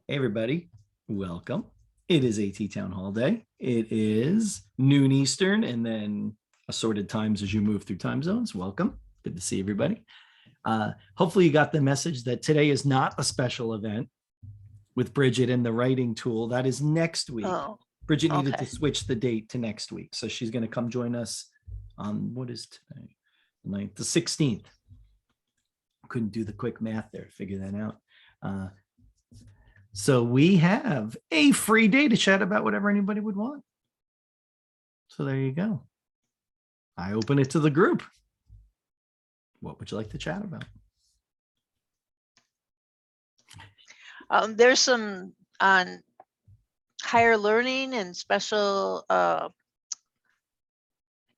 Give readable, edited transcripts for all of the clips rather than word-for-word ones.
Hey, everybody. Welcome. It is AT Town Hall Day. It is noon Eastern and then assorted times as you move through time zones. Welcome. Good to see everybody. Hopefully you got the message that today is not a special event with Bridget and the writing tool. That is next week. Oh, Bridget needed okay. to switch the date to next week. So she's going to come join us on what is today? The 16th. Couldn't do the quick math there. Figure that out. So we have a free day to chat about whatever anybody would want. So there you go. I open it to the group. What would you like to chat about? There's some on higher learning and special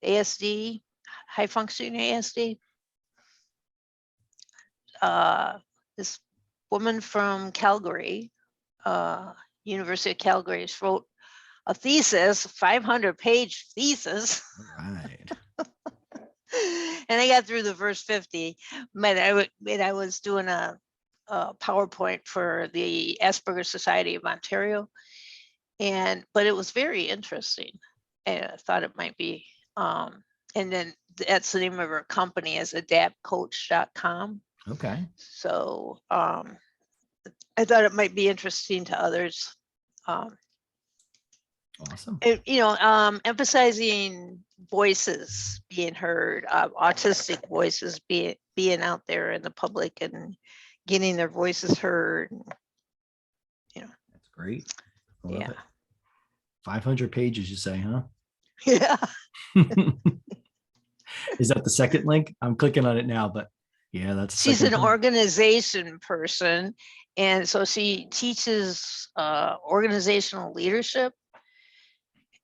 ASD, high functioning ASD. This woman from Calgary, University of Calgary, wrote a thesis, 500-page thesis. All right. And I got through the first 50, but I was doing a PowerPoint for the Asperger's Society of Ontario, but it was very interesting, and I thought it might be. And then that's the name of her company, is adaptcoach.com. Okay. So I thought it might be interesting to others. Awesome. Emphasizing voices being heard, autistic voices being out there in the public and getting their voices heard. That's great. I love Yeah. it. 500 pages, you say, huh? Yeah. Is that the second link? I'm clicking on it now, but yeah, that's. She's an organization person, and so she teaches organizational leadership.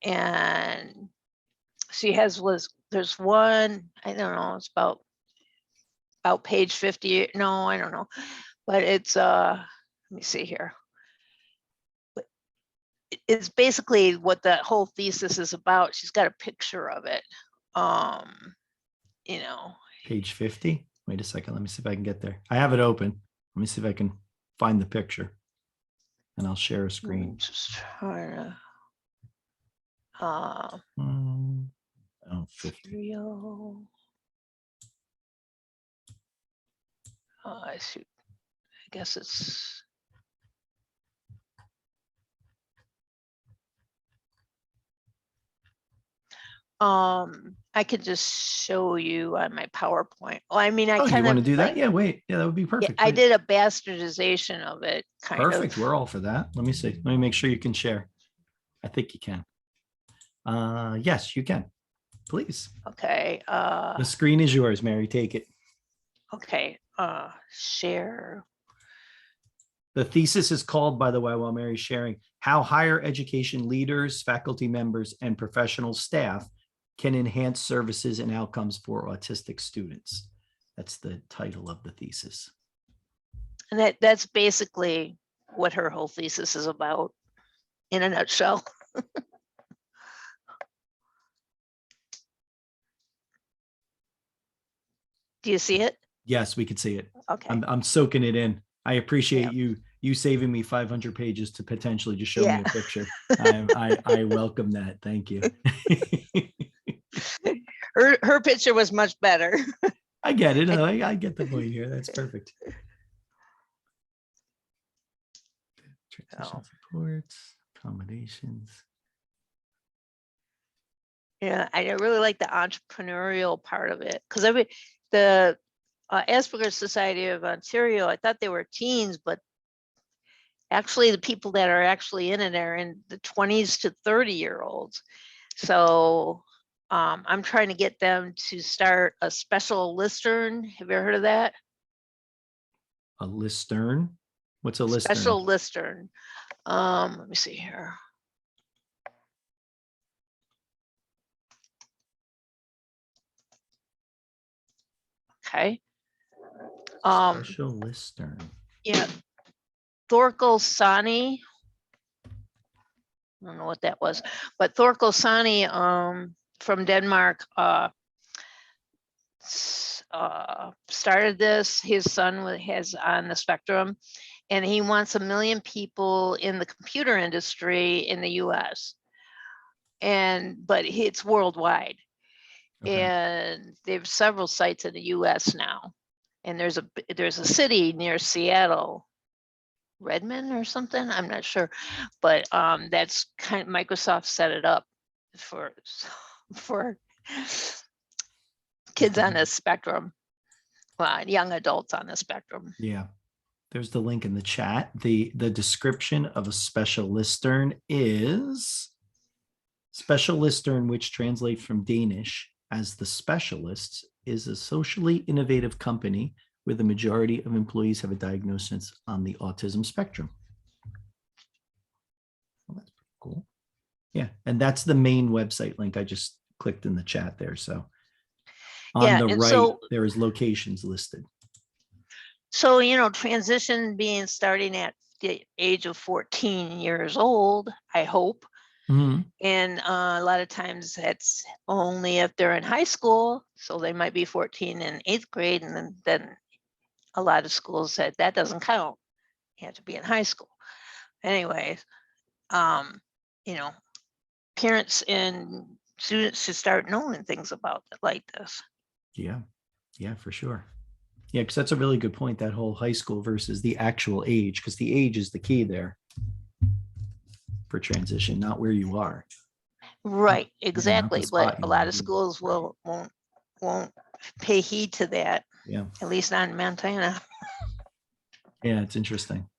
And she there's one, I don't know, it's about page 50. No, I don't know, but it's let me see here. It's basically what the whole thesis is about. She's got a picture of it. Page 50. Wait a second. Let me see if I can get there. I have it open. Let me see if I can find the picture, and I'll share a screen. Just trying to 50. I see. I guess it's I could just show you on my PowerPoint. Well, I mean, I you kind want of to do that? Yeah, wait. Yeah, that would be perfect. I did a bastardization of it. Perfect. We're all for that. Let me see. Let me make sure you can share. I think you can. Yes, you can. Please. Okay. The screen is yours, Mary. Take it. Okay. Share. The thesis is called, by the way, while Mary's sharing, How Higher Education Leaders, Faculty Members, and Professional Staff Can Enhance Services and Outcomes for Autistic Students. That's the title of the thesis. And that's basically what her whole thesis is about in a nutshell. Do you see it? Yes, we could see it. Okay. I'm soaking it in. I appreciate you saving me 500 pages to potentially just show me a picture. I welcome that. Thank you. Her picture was much better. I get it. I get the point here. That's perfect. Transition supports, accommodations. Yeah, I really like the entrepreneurial part of it, because the Asperger's Society of Ontario, I thought they were teens, but actually the people that are actually in it are in the 20s to 30-year-olds. So I'm trying to get them to start a special Listern. Have you ever heard of that? A Listern? What's a Listern? Special Listern. Let me see here. Okay. Special Listern. Yeah. Thorkel Sani. I don't know what that was, but Thorkel Sani from Denmark started this. His son has on the spectrum, and he wants 1 million people in the computer industry in the US. But it's worldwide. Okay. And there's several sites in the US now. And there's a city near Seattle, Redmond or something, I'm not sure. But that's kind of, Microsoft set it up for kids on the spectrum, well, young adults on the spectrum. Yeah. There's the link in the chat. The description of a specialistern is specialistern, which translates from Danish as the specialists, is a socially innovative company where the majority of employees have a diagnosis on the autism spectrum. Well, that's pretty cool. Yeah, and that's the main website link. I just clicked in the chat there. So on Yeah, the and right, so- there is locations listed. So, transition being starting at the age of 14 years old, I hope. Mhm. And a lot of times that's only if they're in high school. So they might be 14 in 8th grade. And then a lot of schools said that doesn't count. You have to be in high school. Anyways, parents and students should start knowing things about it like this. Yeah, yeah, for sure. Yeah, because that's a really good point, that whole high school versus the actual age, because the age is the key there for transition, not where you are. Right, the exactly. spot But you a lot wanna of be. schools won't pay heed to that, Yeah, at least not in Montana. yeah, it's interesting.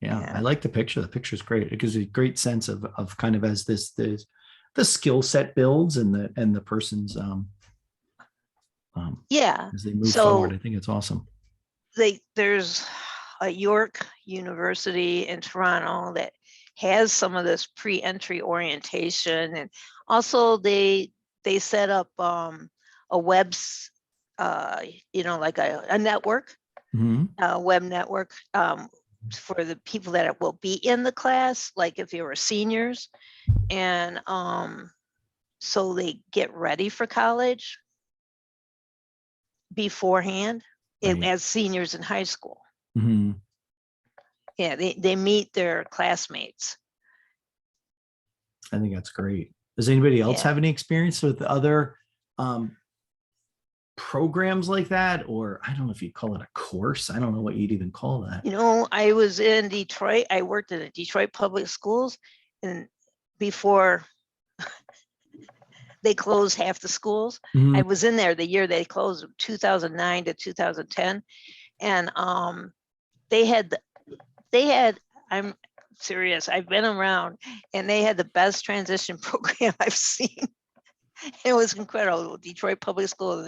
Yeah, Yeah. I like the picture. The picture's great. It gives a great sense of kind of as the skill set builds and the person's Yeah. as they move So forward. I think it's awesome. there's a York University in Toronto that has some of this pre-entry orientation, and also they set up a webs, like a network, Mhm. a web network for the people that will be in the class, like if you were seniors, and so they get ready for college beforehand Right. as seniors in high school. Mhm. Yeah, they meet their classmates. I think that's great. Does anybody else Yeah. have any experience with other programs like that? Or I don't know if you'd call it a course. I don't know what you'd even call that. I was in Detroit. I worked in the Detroit public schools, and before they closed half the schools, Mhm. I was in there the year they closed, 2009 to 2010. And they had, I'm serious, I've been around, and they had the best transition program I've seen. It was incredible, Detroit Public School.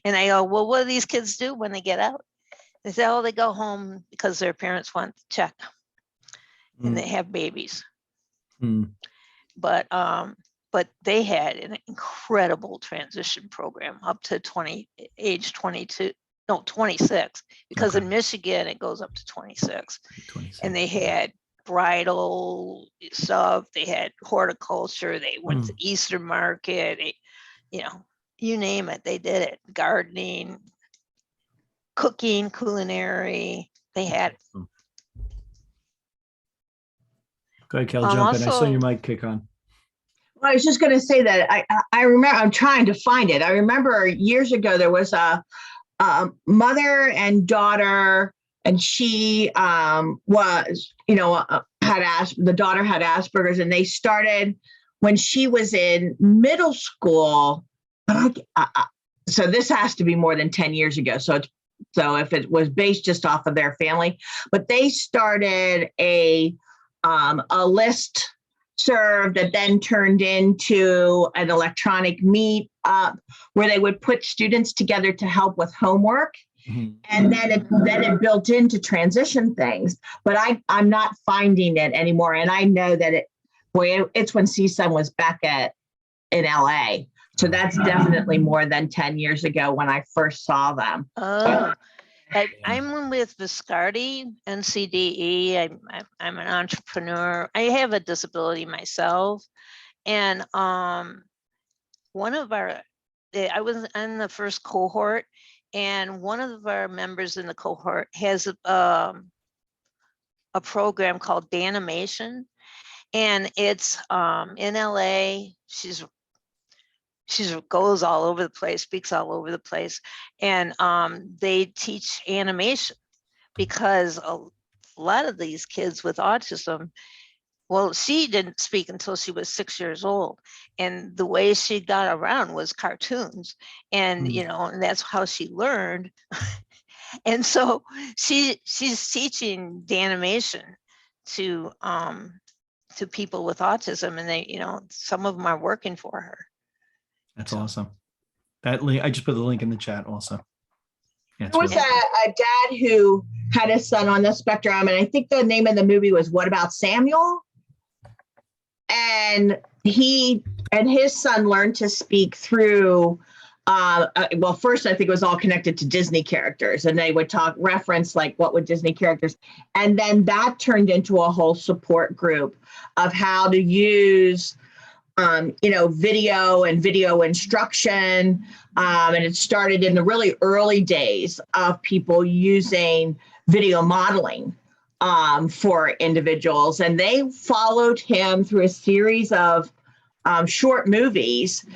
And I go, well, what do these kids do when they get out? They say, oh, they go home because their parents want to check, and they have babies. Mm. But they had an incredible transition program up to age 22, no, 26, because Okay. in Michigan it goes up to 26. 26. And they had bridal stuff, they had horticulture, they went to Easter market, you name it, they did it. Gardening, cooking, culinary, they had it. Go ahead, Kel, jump in. I saw Also- your mic kick on. Well, I was just going to say that I remember, I'm trying to find it. I remember years ago there was a mother and daughter, and she was, the daughter had Asperger's, and they started when she was in middle school. But so this has to be more than 10 years ago. So if it was based just off of their family, but they started a list serve that then turned into an electronic meet up where they would put students together to help with homework. Mhm. And then it built into transition things, but I'm not finding it anymore. And I know that it's when CSUN was back in LA. So that's definitely more than 10 years ago when I first saw them. I'm with Viscardi, NCDE. I'm an entrepreneur. I have a disability myself. And one of our I was in the first cohort, and one of our members in the cohort has a program called Danimation, and it's in LA. She's goes all over the place, speaks all over the place, and they teach animation because a lot of these kids with autism, well, she didn't speak until she was 6 years old, and the way she got around was cartoons, and Mm. you know, and that's how she learned. And so she's teaching Danimation to people with autism, and they, you know, some of them are working for her. That's So- awesome. That link, I just put the link in the chat also. Yeah, it's There was really a dad who had a son on the spectrum, and I think the name of the movie was What About Samuel? And he and his son learned to speak through, well, first I think it was all connected to Disney characters, and they would reference like what would Disney characters, and then that turned into a whole support group of how to use video and video instruction. And it started in the really early days of people using video modeling for individuals. And they followed him through a series of short movies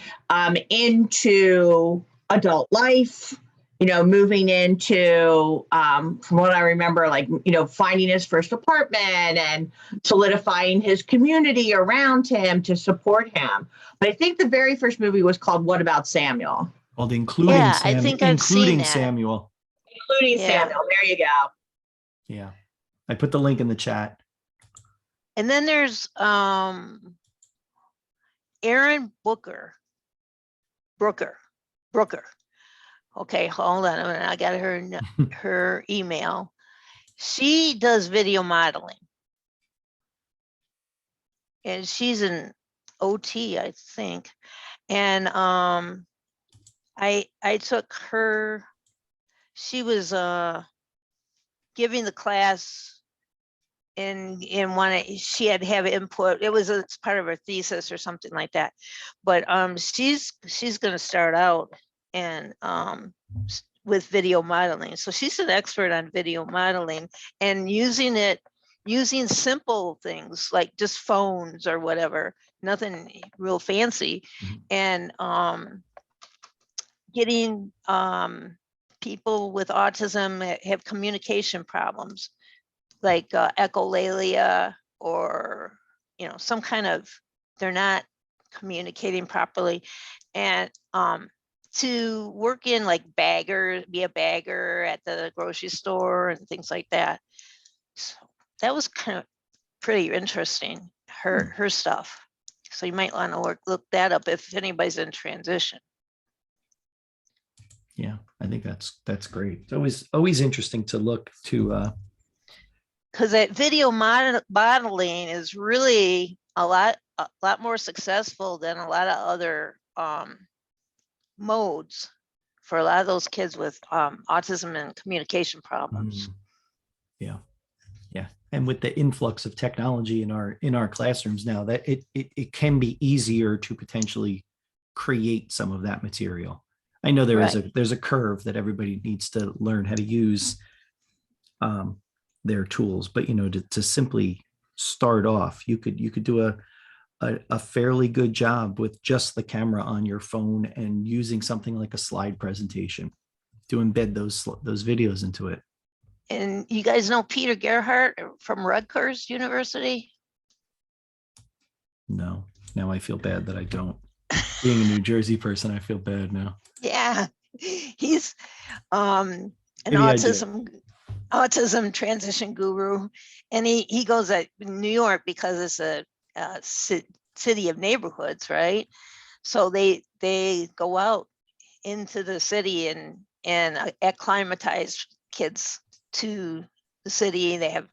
into adult life, moving into, from what I remember, like, finding his first apartment and solidifying his community around him to support him. But I think the very first movie was called What About Samuel? called Including Yeah, I think I've seen Including that. Samuel. Including Yeah. Samuel. There you go. Yeah. I put the link in the chat. And then there's Erin Brooker. Okay, hold on a minute. I got her email. She does video modeling, and she's an OT, I think. And I took her. She was giving the class in one. She had to have input. It's part of her thesis or something like that. But she's going to start out and with video modeling. So she's an expert on video modeling and using simple things like just phones or whatever, nothing real fancy, Mhm. and getting people with autism that have communication problems like echolalia, or some kind of, they're not communicating properly, and to work in like be a bagger at the grocery store and things like that. So that was kind of pretty interesting, her stuff. So you might want to look that up if anybody's in transition. Yeah, I think that's great. It's always interesting to look to Because that video modeling is really a lot more successful than a lot of other modes for a lot of those kids with autism and communication problems. Yeah. And with the influx of technology in our classrooms now, that it can be easier to potentially create some of that material. I know there's a curve that everybody needs to learn how to use their tools, but to simply start off, you could do a fairly good job with just the camera on your phone and using something like a slide presentation to embed those videos into it. And you guys know Peter Gerhardt from Rutgers University? No, now I feel bad that I don't. Being a New Jersey person, I feel bad now. Yeah, he's an Maybe I do. autism transition guru, and he goes at New York because it's a city of neighborhoods, right? So they go out into the city and acclimatize kids to the city. They have,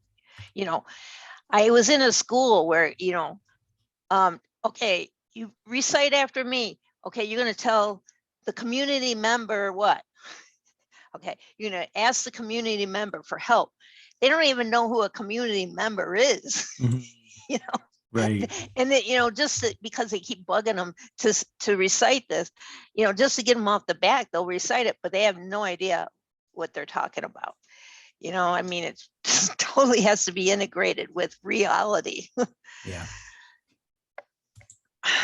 I was in a school where, okay, you recite after me. Okay, you're going to tell the community member what? Okay, you're going to ask the community member for help. They don't even know who a community member is. Mhm. Right. And then, just because they keep bugging them to recite this, just to get them off the back, they'll recite it, but they have no idea what they're talking about. I mean, it totally has to be integrated with reality. Yeah.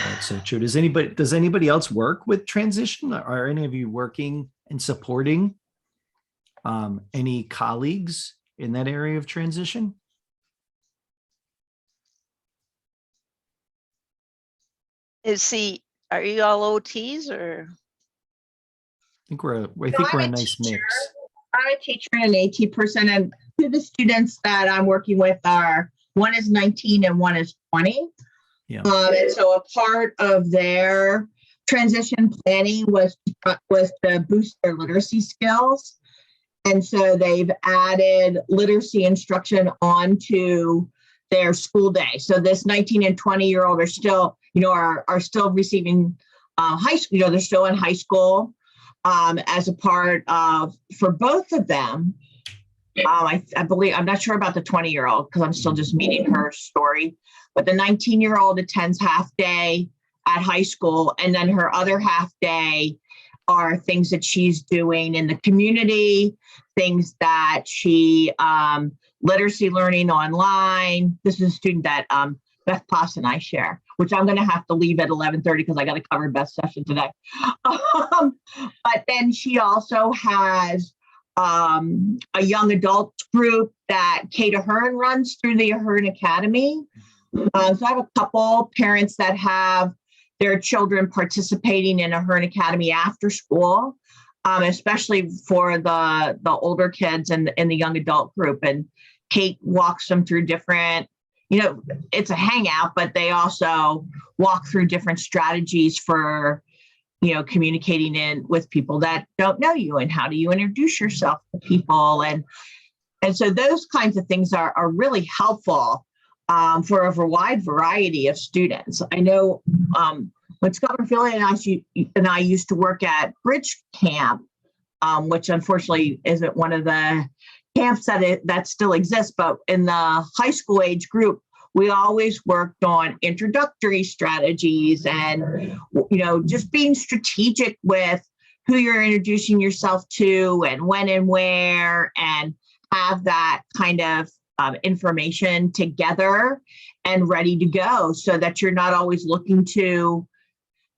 That's so true. Does anybody else work with transition? Are any of you working and supporting any colleagues in that area of transition? Are you all OTs or? I think we're I'm a a nice teacher. mix. I'm a teacher and an AT person, and two of the students that I'm working with are, one is 19 and one is 20. Yeah. And so a part of their transition planning was to boost their literacy skills. And so they've added literacy instruction onto their school day. So this 19 and 20-year-old are still, are still receiving high school, they're still in high school as a part of, for both of them. I believe, I'm not sure about the 20-year-old because I'm still just meeting her story, but the 19-year-old attends half day at high school, and then her other half day are things that she's doing in the community, things that she, literacy learning online. This is a student that Beth Poss and I share, which I'm going to have to leave at 11:30 because I got to cover Beth's session today. But then she also has a young adult group that Kate Ahern runs through the Ahern Academy. So I have a couple parents that have their children participating in Ahern Academy after school, especially for the older kids and the young adult group. And Kate walks them through different, it's a hangout, but they also walk through different strategies for communicating in with people that don't know you, and how do you introduce yourself to people. And so those kinds of things are really helpful for a wide variety of students. I know when Scott Philly and I used to work at Bridge Camp, which unfortunately isn't one of the camps that still exists, but in the high school age group, we always worked on introductory strategies and, just being strategic with who you're introducing yourself to and when and where, and have that kind of information together and ready to go, so that you're not always looking to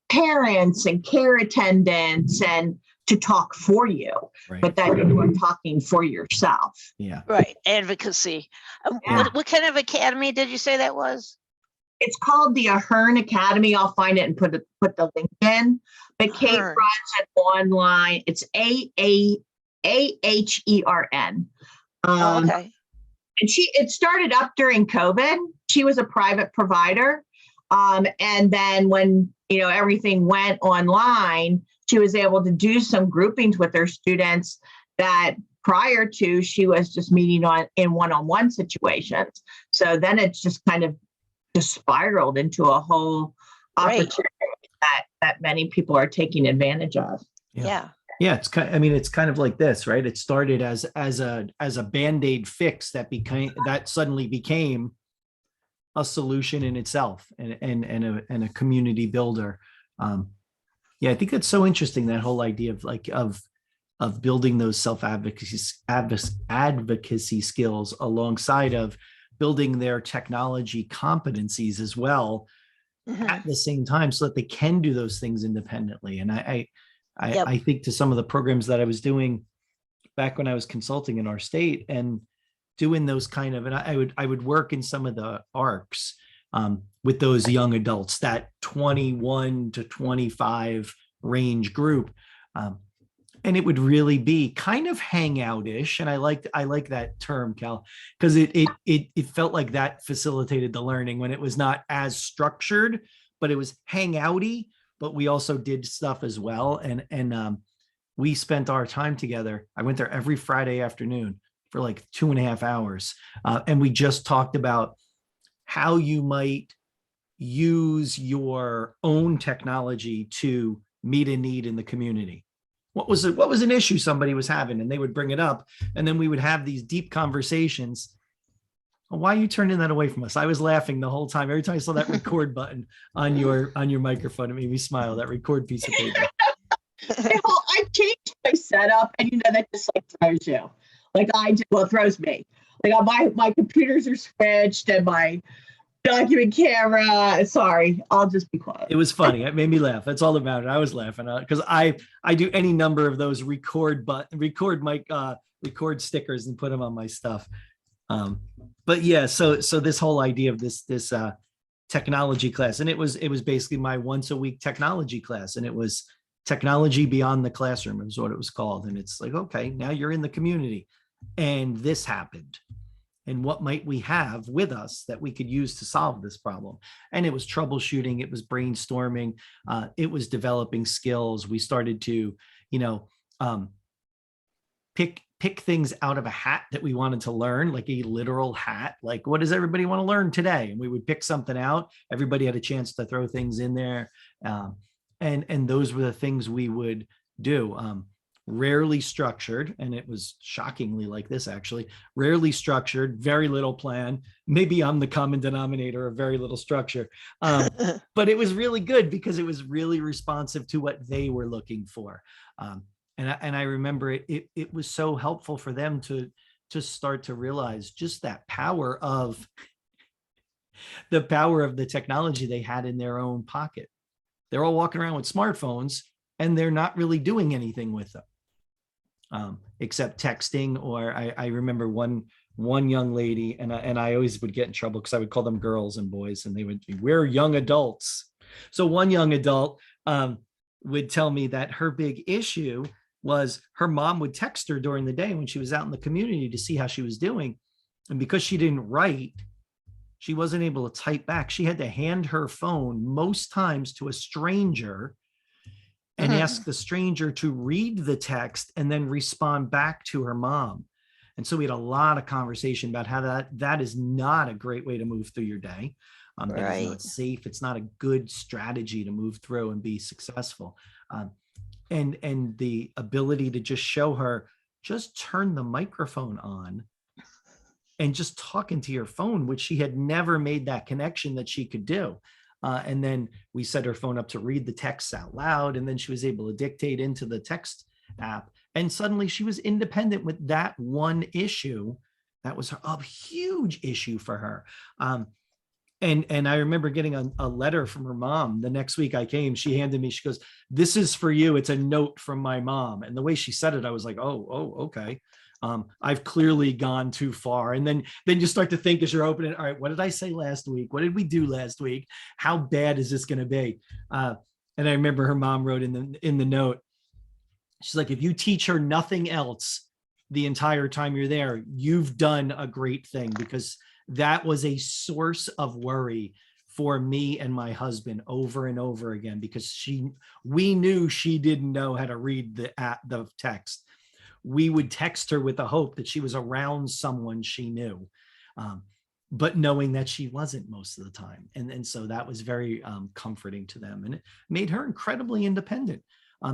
parents and care attendants and to talk for you, Right. but that you are talking for yourself. Yeah. Right, advocacy. Yeah. What kind of academy did you say that was? It's called the Ahern Academy. I'll find it and put the link in. But Kate Ahern. runs it online. It's AHERN. Okay. And it started up during COVID. She was a private provider. And then when, everything went online, she was able to do some groupings with her students that prior to she was just meeting in one-on-one situations. So then it's just kind of just spiraled into a whole opportunity that many people are taking advantage of. Yeah. Yeah, it's kind of like this, right? It started as a Band-Aid fix that suddenly became a solution in itself, and a community builder. Yeah, I think that's so interesting, that whole idea of building those advocacy skills alongside of building their technology competencies as well at the same time, so that they can do those things independently. And I think to some of the programs that I was doing back when I was consulting in our state and doing those kind of, and I would work in some of the ARCs with those young adults, that 21 to 25 range group. And it would really be kind of hangout-ish. And I like that term, Cal, because it felt like that facilitated the learning when it was not as structured, but it was hangouty, but we also did stuff as well. And we spent our time together. I went there every Friday afternoon for like 2.5 hours. And we just talked about how you might use your own technology to meet a need in the community. What was an issue somebody was having, and they would bring it up, and then we would have these deep conversations Why are you turning that away from us? I was laughing the whole time. Every time I saw that record button on your microphone, it made me smile. That record piece of paper. I changed my setup, and that just like throws you. Like it throws me. Like my computers are switched and my document camera. Sorry, I'll just be quiet. It was funny. It made me laugh. That's all about it. I was laughing because I do any number of those record stickers and put them on my stuff. But yeah, so this whole idea of this technology class, and it was basically my once a week technology class, and it was technology beyond the classroom is what it was called. And it's like, okay, now you're in the community and this happened. And what might we have with us that we could use to solve this problem? And it was troubleshooting, it was brainstorming, it was developing skills. We started to, pick things out of a hat that we wanted to learn, like a literal hat. Like, what does everybody want to learn today? And we would pick something out. Everybody had a chance to throw things in there. And those were the things we would do. Rarely structured, and it was shockingly like this actually, rarely structured, very little plan. Maybe I'm the common denominator of very little structure. But it was really good because it was really responsive to what they were looking for. And I remember it was so helpful for them to start to realize just that power of the technology they had in their own pocket. They're all walking around with smartphones and they're not really doing anything with them, except texting. Or I remember one young lady, and I always would get in trouble because I would call them girls and boys, and they would, we're young adults. So one young adult would tell me that her big issue was her mom would text her during the day when she was out in the community to see how she was doing. And because she didn't write, she wasn't able to type back. She had to hand her phone most times to a stranger and ask the stranger to read the text and then respond back to her mom. And so we had a lot of conversation about how that is not a great way to move through your day. That is not safe. It's not a good strategy to move through and be successful. And the ability to just show her, just turn the microphone on and just talk into your phone, which she had never made that connection that she could do. And then we set her phone up to read the texts out loud. And then she was able to dictate into the text app. And suddenly she was independent with that one issue. That was a huge issue for her. And I remember getting a letter from her mom. The next week I came, she handed me, she goes, "This is for you. It's a note from my mom." And the way she said it, I was like, oh, okay. I've clearly gone too far. And then you start to think as you're opening, all right, what did I say last week? What did we do last week? How bad is this going to be? And I remember her mom wrote in the note, she's like, if you teach her nothing else the entire time you're there, you've done a great thing, because that was a source of worry for me and my husband over and over again, because we knew she didn't know how to read the text. We would text her with the hope that she was around someone she knew, but knowing that she wasn't most of the time. And so that was very comforting to them. And it made her incredibly independent,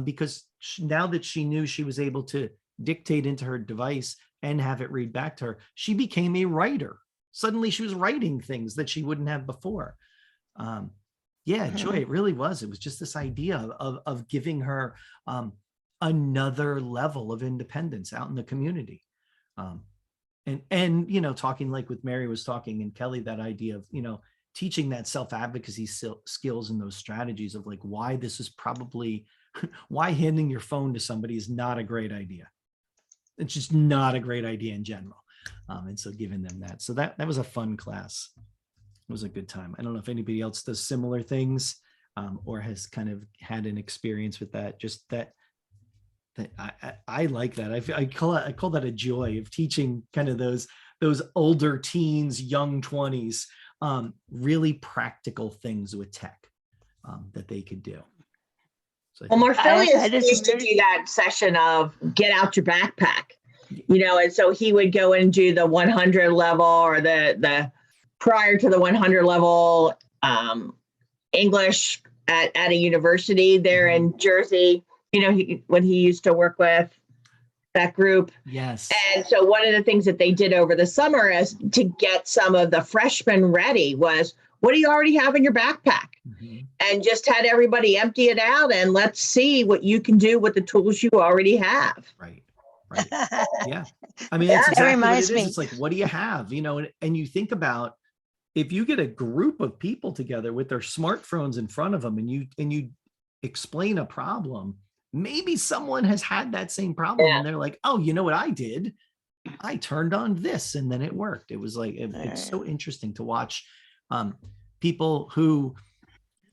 because now that she knew she was able to dictate into her device and have it read back to her, she became a writer. Suddenly she was writing things that she wouldn't have before. Joy, it really was. It was just this idea of giving her another level of independence out in the community. And talking like with Mary was talking and Kelly, that idea of, teaching that self-advocacy skills and those strategies of like why this is probably, why handing your phone to somebody is not a great idea. It's just not a great idea in general. And so giving them that. So that was a fun class. It was a good time. I don't know if anybody else does similar things or has kind of had an experience with that. Just that I like that. I call that a joy of teaching kind of those older teens, young 20s, really practical things with tech that they could do. So well, Morphilius used to do that session of get out your backpack, and so he would go and do the 100 level or the prior to the 100 level English at a university there in Jersey, when he used to work with. that group. Yes. And so one of the things that they did over the summer as to get some of the freshmen ready was, what do you already have in your backpack? Mhm. And just had everybody empty it out and let's see what you can do with the tools you already have. Right. Right. Yeah. I mean, that's Yeah. exactly what it reminds is. me. It's like, what do you have? You know, and you think about if you get a group of people together with their smartphones in front of them and you explain a problem, maybe someone has had that same problem Yeah. and they're like, oh, you know what I did? I turned on this and then it worked. It was like, it's so interesting to watch people who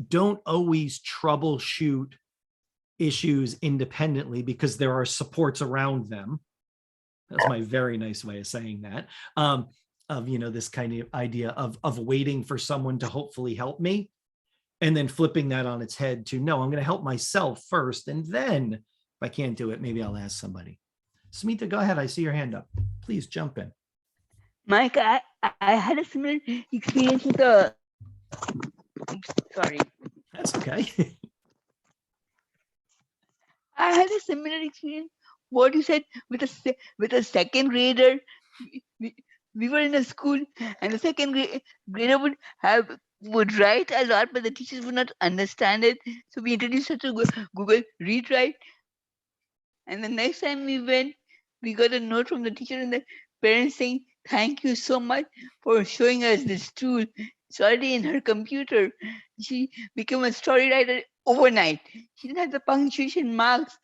don't always troubleshoot issues independently because there are supports around them. That's my very nice way of saying that. Of, you know, this kind of idea of waiting for someone to hopefully help me and then flipping that on its head to, no, I'm going to help myself first. And then if I can't do it, maybe I'll ask somebody. Smita, go ahead. I see your hand up. Please jump in. Mike, I had a similar experience with a, sorry, That's okay. I had a similar experience. What you said with a second grader, we were in a school, and the second grader would write a lot, but the teachers would not understand it. So we introduced her to Google Read Write, and the next time we went, we got a note from the teacher and the parents saying, "Thank you so much for showing us this tool. It's already in her computer." She became a story writer overnight. She didn't have the punctuation marks.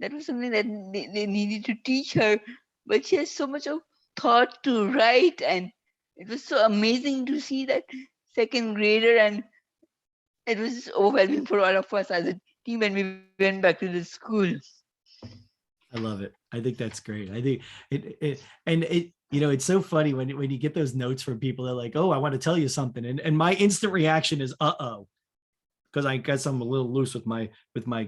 That was something that they needed to teach her, but she has so much of thought to write, and it was so amazing to see that second grader, and it was overwhelming for all of us as a team when we went back to the school. I love it. I think that's great. I think it, you know, it's so funny when you get those notes from people. They're like, oh, I want to tell you something. And my instant reaction is, uh-oh. Because I guess I'm a little loose with my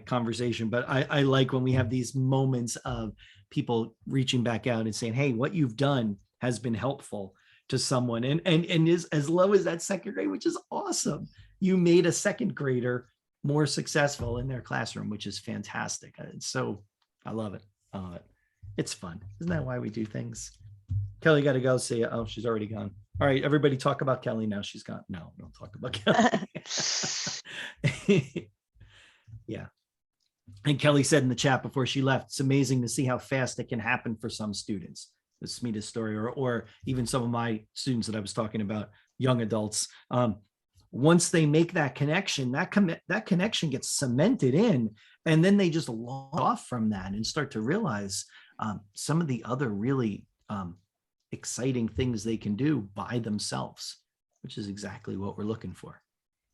conversation, but I like when we have these moments of people reaching back out and saying, hey, what you've done has been helpful to someone. And is as low as that second grade, which is awesome. You made a second grader more successful in their classroom, which is fantastic. So I love it. I love it. It's fun. Isn't that why we do things? Kelly got to go see it. Oh, she's already gone. All right, everybody talk about Kelly now. She's gone. No, don't talk about Kelly. Yeah. And Kelly said in the chat before she left, it's amazing to see how fast it can happen for some students. The Smita's story, or even some of my students that I was talking about, young adults. Once they make that connection, that connection gets cemented in, and then they just log off from that and start to realize some of the other really exciting things they can do by themselves, which is exactly what we're looking for.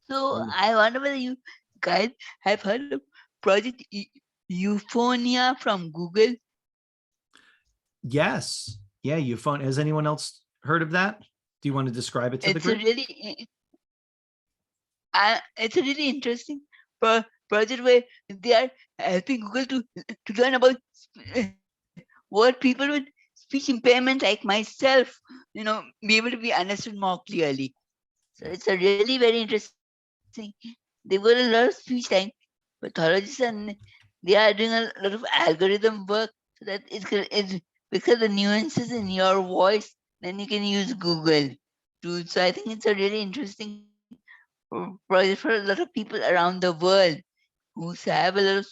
So I wonder whether you guys have heard of Project Euphonia from Google. Yes. Yeah, Euphone. Has anyone else heard of that? Do you want to describe it to the It's a group? really interesting project where they are helping Google to learn about what people with speech impairment like myself, be able to be understood more clearly. So it's a really very interesting. They've got a lot of speech language pathologists, and they are doing a lot of algorithm work so that it's because the nuances in your voice, then you can use Google too. So I think it's a really interesting project for a lot of people around the world who have a lot of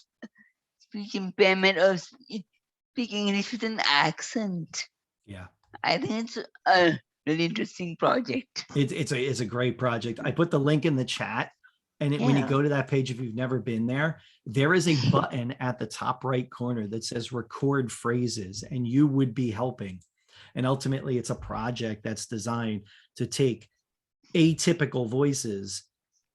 speech impairment or speaking English with an accent. Yeah. I think it's a really interesting project. It's a great project. I put the link in the chat, and when you go to that page, if you've never been there, there is a button at the top right corner that says record phrases, and you would be helping. And ultimately, it's a project that's designed to take atypical voices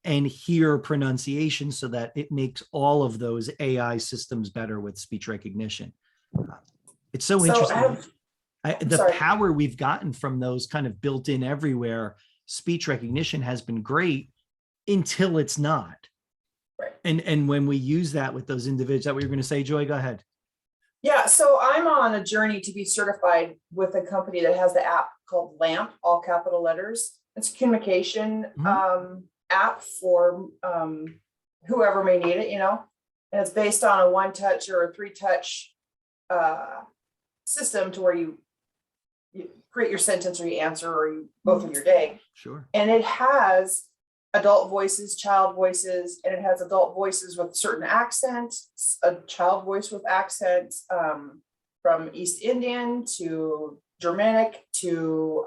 and hear pronunciation so that it makes all of those AI systems better with speech recognition. It's so interesting. The power we've gotten from those kind of built in everywhere speech recognition has been great until it's not. Right. And when we use that with those individuals, that what you're going to say, Joy, go ahead. Yeah, so I'm on a journey to be certified with a company that has the app called LAMP, all capital letters. It's a communication app for whoever may need it, and it's based on a 1-touch or a 3-touch system to where you create your sentence or you answer or you go through your day. Sure. And it has adult voices, child voices, and it has adult voices with certain accents, a child voice with accents, from East Indian to Germanic to,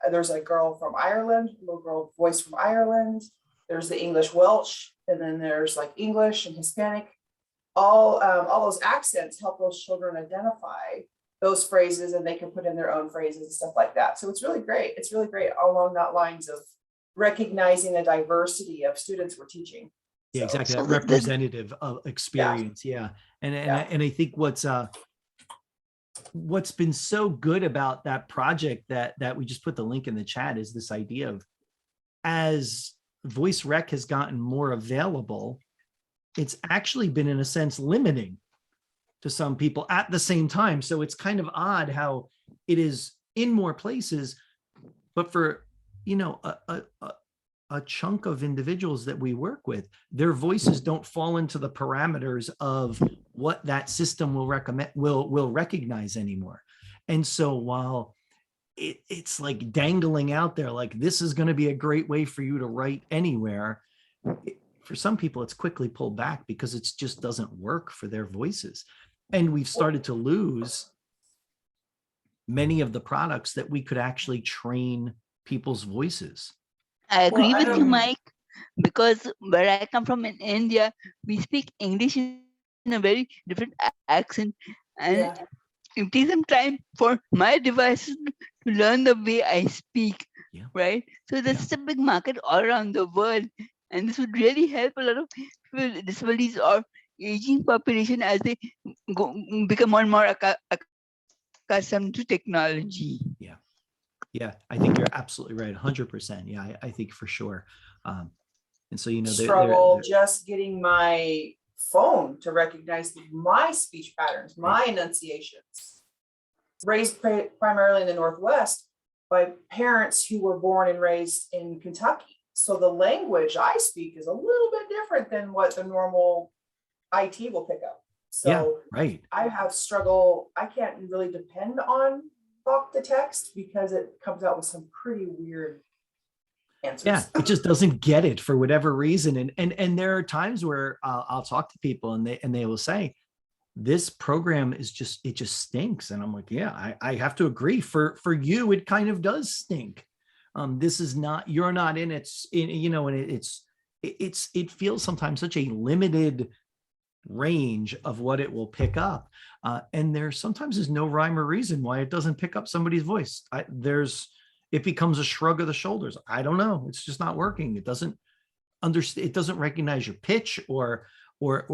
there's a girl from Ireland, little girl voice from Ireland. There's the English Welsh, and then there's like English and Hispanic. All those accents help those children identify those phrases, and they can put in their own phrases and stuff like that. So it's really great. It's really great along that lines of recognizing the diversity of students we're teaching. Yeah, So- exactly. So That the- representative of experience. Yeah. And I think what's been so good about that project that we just put the link in the chat is this idea of, as voice rec has gotten more available, it's actually been in a sense limiting to some people at the same time. So it's kind of odd how it is in more places, but for, you know, a chunk of individuals that we work with, their voices don't fall into the parameters of what that system will recommend, will recognize anymore. And so while it's like dangling out there, like this is going to be a great way for you to write anywhere, for some people it's quickly pulled back because it just doesn't work for their voices. And we've started to lose many of the products that we could actually train people's voices. I agree Well, I with you, don't- Mike, because where I come from in India, we speak English in a very different accent, and Yeah. it takes some time for my devices to learn the way I speak, Yeah. right? So there's a big market all around the world, and this would really help a lot of people with disabilities or aging population as they become more and more accustomed to technology. Yeah, I think you're absolutely right. 100%. Yeah, I think for sure. And so, you know, Struggle just getting my phone to recognize my speech patterns, my enunciations. Raised primarily in the Northwest by parents who were born and raised in Kentucky. So the language I speak is a little bit different than what the normal IT will pick up. yeah, So right. I have struggle. I can't really depend on talk to text because it comes out with some pretty weird answers. Yeah, it just doesn't get it for whatever reason. And there are times where I'll talk to people and they will say, this program is just, it just stinks. And I'm like, yeah, I have to agree. For you, it kind of does stink. This is not, you're not in it's, you know, and it feels sometimes such a limited range of what it will pick up. And there sometimes is no rhyme or reason why it doesn't pick up somebody's voice. It becomes a shrug of the shoulders. I don't know. It's just not working. It doesn't understand. It doesn't recognize your pitch or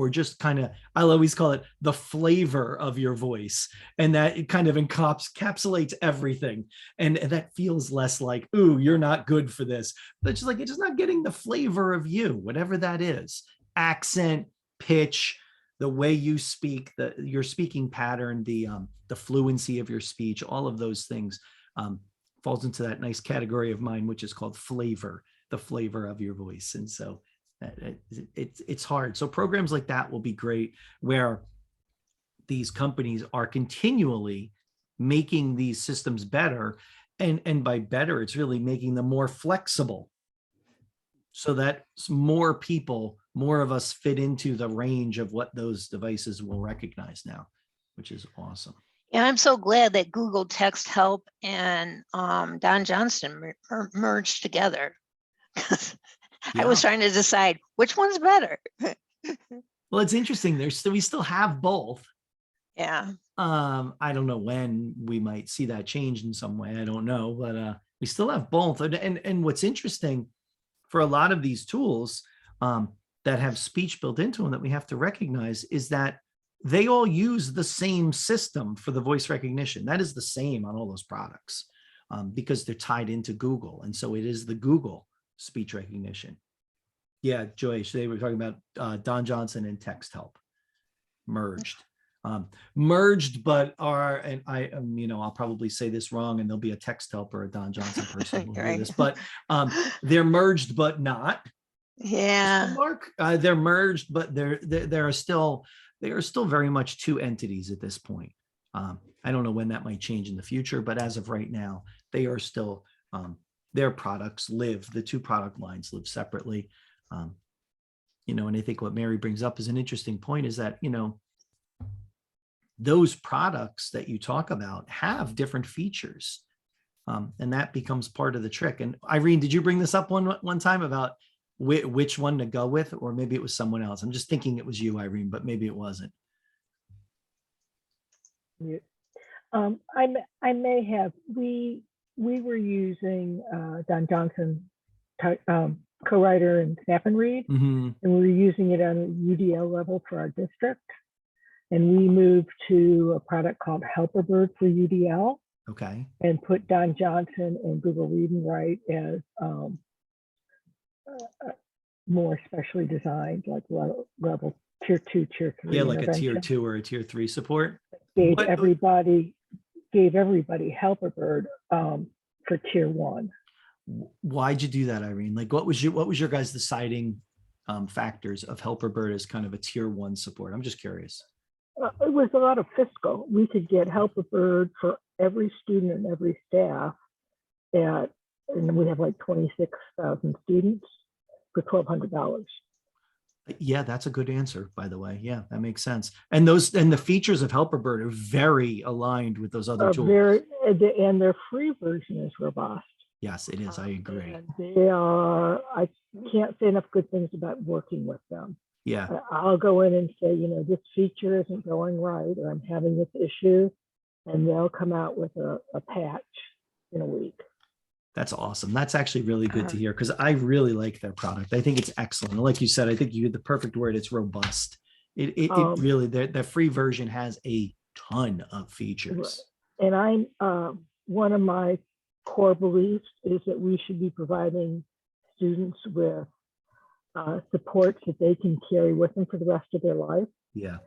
just kind of, I'll always call it the flavor of your voice. And that it kind of encapsulates everything. And that feels less like, ooh, you're not good for this. But it's just like, it's just not getting the flavor of you, whatever that is. Accent, pitch, the way you speak, your speaking pattern, the fluency of your speech, all of those things falls into that nice category of mine, which is called flavor, the flavor of your voice. And so it's hard. So programs like that will be great, where these companies are continually making these systems better. And by better, it's really making them more flexible so that more people, more of us fit into the range of what those devices will recognize now, which is awesome. And I'm so glad that Google Text Help and Don Johnston merged together. I was trying to decide which one's better. Well, it's interesting. We still have both. Yeah. I don't know when we might see that change in some way. I don't know, but we still have both. And what's interesting for a lot of these tools that have speech built into them that we have to recognize is that they all use the same system for the voice recognition. That is the same on all those products because they're tied into Google. And so it is the Google speech recognition. Yeah, Joyce, they were talking about Don Johnson and Text Help merged. But I'll probably say this wrong and there'll be a Text Help or a Don Johnson person who will hear this, but they're merged, but not. Yeah. Mark, they're merged, but they are still very much two entities at this point. I I don't know when that might change in the future, but as of right now, they are still, their products live, the two product lines live separately. You know, and I think what Mary brings up is an interesting point, is that, you know, those products that you talk about have different features. And that becomes part of the trick. And Irene, did you bring this up one time about which one to go with, or maybe it was someone else? I'm just thinking it was you, Irene, but maybe it wasn't. I may have. We were using Don Johnson co-writer and Snap and Read, Mhm. and we were using it on a UDL level for our district. And we moved to a product called Helperbird for UDL, Okay. and put Don Johnson and Google Read and Write as more specially designed, like level tier 2, tier 3. Yeah, like a tier intervention. 2 or a tier 3 support. Gave What- everybody Helperbird for tier 1. Why'd you do that, Irene? Like, what was your guys' deciding factors of Helperbird as kind of a tier 1 support? I'm just curious. It was a lot of fiscal. We could get Helperbird for every student and every staff and we have like 26,000 students for $1,200. Yeah, that's a good answer, by the way. Yeah, that makes sense. And the features of Helperbird are very aligned with those other tools. And their free version is robust. Yes, it is. I agree. And they are, I can't say enough good things about working with them. Yeah, I'll go in and say, you know, this feature isn't going right, or I'm having this issue, and they'll come out with a patch in a week. that's awesome. That's actually really good to hear, because I really like their product. I think it's excellent. And like you said, I think you had the perfect word. It's robust. It really, the free version has a ton of features. And I'm one of my core beliefs is that we should be providing students with supports that they can carry with them for the rest of their life. Yeah,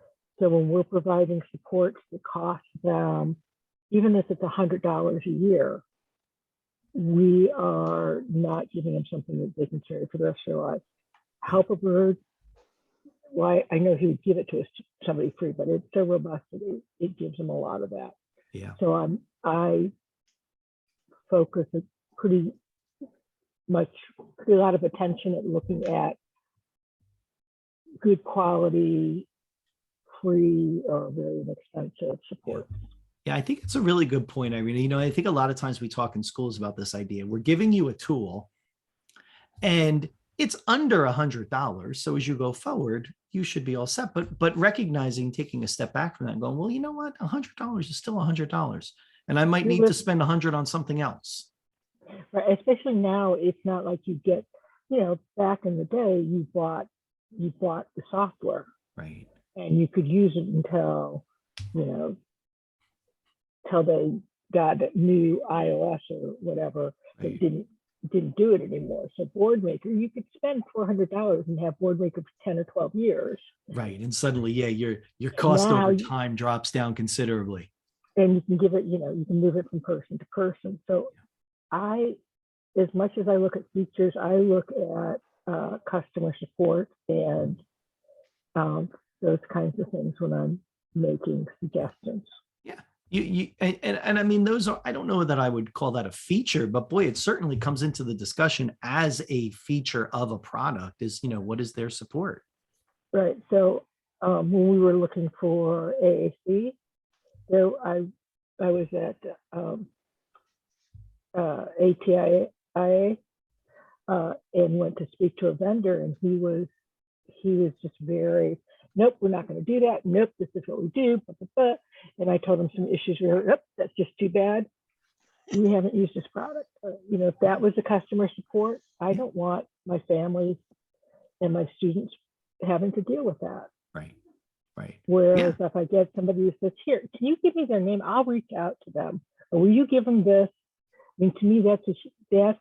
So when we're providing supports that cost them, even if it's $100 a year, we are not giving them something that they can carry for the rest of their life. Helperbird, why I know he would give it to somebody free, but it's so robust that it gives them a lot of that. yeah. So I focus a pretty lot of attention at looking at good quality, free or very inexpensive support. Yeah, I think it's a really good point, Irene. You know, I think a lot of times we talk in schools about this idea. We're giving you a tool and it's under $100. So as you go forward, you should be all set. But recognizing, taking a step back from that and going, well, you know what? $100 is still $100. And I might need to spend $100 on something else. Right, especially now, it's not like you get, you know, back in the day, you bought the software Right. and you could use it until, you know, till they got a new iOS or whatever that Right. didn't do it anymore. So Boardmaker, you could spend $400 and have Boardmaker for 10 or 12 years. Right. And suddenly, yeah, your cost Now over you- time drops down considerably. And you can give it, you know, you can move it from person to person. So as much as I look at features, I look at customer support and those kinds of things when I'm making suggestions. And I mean, those are, I don't know that I would call that a feature, but boy, it certainly comes into the discussion as a feature of a product is, you know, what is their support? Right. So when we were looking for AAC, there I was at ATIA and went to speak to a vendor, and he was just very, nope, we're not going to do that. Nope, this is what we do. And I told him some issues. Nope, that's just too bad. We haven't used this product. You know, if that was the customer support, I don't want my family and my students having to deal with that. Right. Right. Whereas if I get somebody who says, here, can you give me their name? I'll reach out to them. Or will you give them this? I mean, to me, that's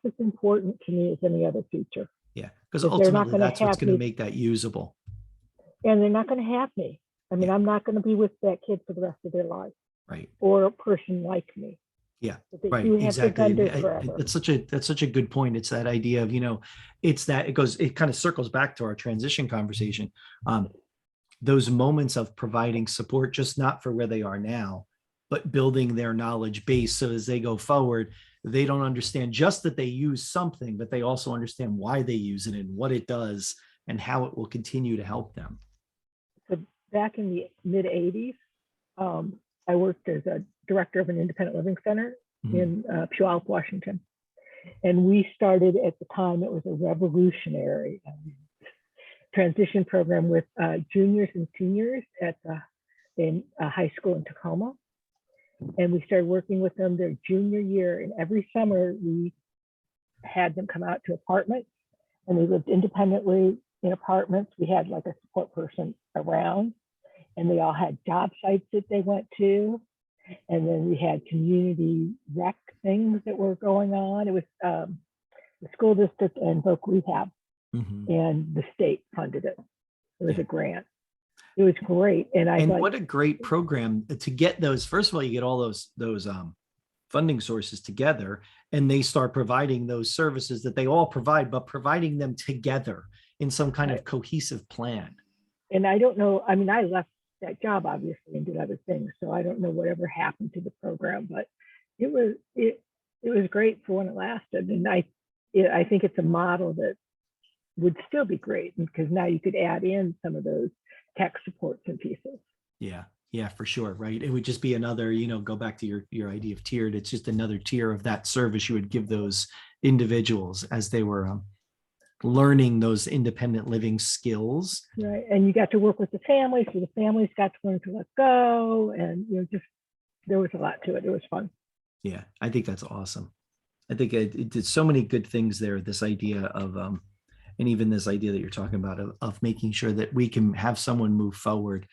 as important to me as any other feature. Yeah. Because If they're not ultimately gonna that's what's have going to me- make that usable. And they're not going to have me. I mean, I'm not going to be with that kid for the rest of their life, Right. or a person like me. Yeah, But they right. do have Exactly. their vendors forever. That's such a good point. It's that idea of, you know, it kind of circles back to our transition conversation. Those moments of providing support, just not for where they are now, but building their knowledge base so as they go forward, they don't understand just that they use something, but they also understand why they use it and what it does and how it will continue to help them. So back in the mid 80s, I worked as a director of an independent living center in Puyallup, Washington. And we started at the time, it was a revolutionary transition program with juniors and seniors at in high school in Tacoma. And we started working with them their junior year. And every summer we had them come out to apartments, and they lived independently in apartments. We had like a support person around, and they all had job sites that they went to. And then we had community rec things that were going on. It was the school district and Voc Rehab, and the state funded it. It was a grant. It was great. And what a great program to get those. First of all, you get all those funding sources together, and they start providing those services that they all provide, but providing them together in some kind of cohesive plan. And I don't know, I mean, I left that job obviously and did other things, so I don't know whatever happened to the program, but it was great for when it lasted. And I think it's a model that would still be great, because now you could add in some of those tech supports and pieces. Yeah, for sure. Right. It would just be another, go back to your idea of tiered. It's just another tier of that service you would give those individuals as they were learning those independent living skills. Right. And you got to work with the families, so the families got to learn to let go, and just there was a lot to it. It was fun. Yeah, I think that's awesome. I think it did so many good things there. This idea of and even this idea that you're talking about of making sure that we can have someone move forward